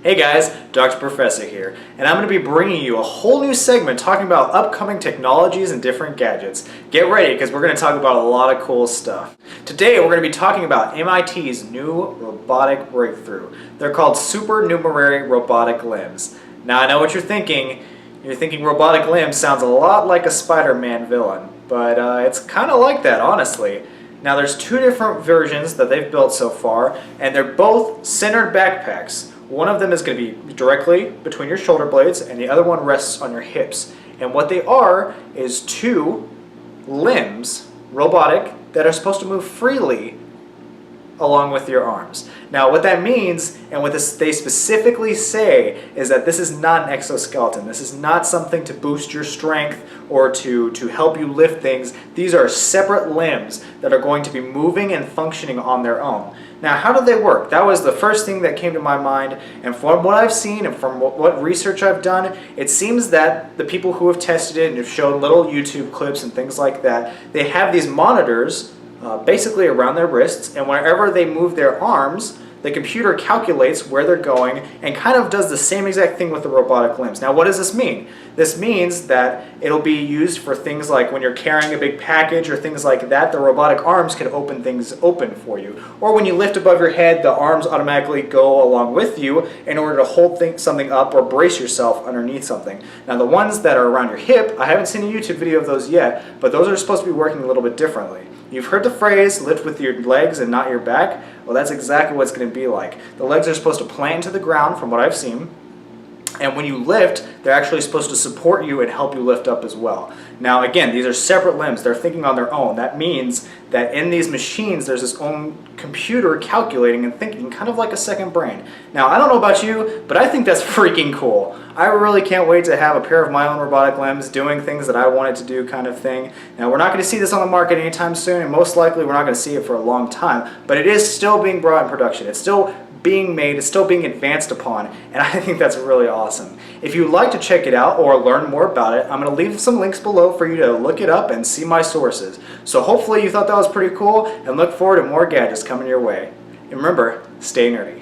Hey guys, Dr. Professor here, and I'm going to be bringing you a whole new segment talking about upcoming technologies and different gadgets. Get ready because we're going to talk about a lot of cool stuff. Today we're going to be talking about MIT's new robotic breakthrough. They're called Supernumerary Robotic Limbs. Now I know what you're thinking. You're thinking robotic limbs sounds a lot like a Spider-Man villain, but it's kind of like that, honestly. Now there's two different versions that they've built so far, and they're both centered backpacks. One of them is going to be directly between your shoulder blades, and the other one rests on your hips. And what they are is two limbs, robotic, that are supposed to move freely along with your arms. Now what that means, and what they specifically say, is that this is not an exoskeleton. This is not something to boost your strength or to help you lift things. These are separate limbs that are going to be moving and functioning on their own. Now how do they work? That was the first thing that came to my mind, and from what I've seen and from what research I've done, it seems that the people who have tested it and have shown little YouTube clips and things like that, they have these monitors basically around their wrists, and whenever they move their arms, the computer calculates where they're going and kind of does the same exact thing with the robotic limbs. Now what does this mean? This means that it'll be used for things like when you're carrying a big package or things like that, the robotic arms can open things open for you. Or when you lift above your head, the arms automatically go along with you in order to hold something up or brace yourself underneath something. Now the ones that are around your hip, I haven't seen a YouTube video of those yet, but those are supposed to be working a little bit differently. You've heard the phrase, lift with your legs and not your back. Well, that's exactly what it's going to be like. The legs are supposed to plant into the ground, from what I've seen, and when you lift, they're actually supposed to support you and help you lift up as well. Now again, these are separate limbs. They're thinking on their own. That means that in these machines, there's this own computer calculating and thinking, kind of like a second brain. Now I don't know about you, but I think that's freaking cool. I really can't wait to have a pair of my own robotic limbs doing things that I wanted to do, kind of thing. Now we're not going to see this on the market anytime soon, and most likely we're not going to see it for a long time, but it is still being brought in production. It's still being made, it's still being advanced upon, and I think that's really awesome. If you'd like to check it out or learn more about it, I'm going to leave some links below for you to look it up and see my sources. So hopefully you thought that was pretty cool, and look forward to more gadgets coming your way. And remember, stay nerdy.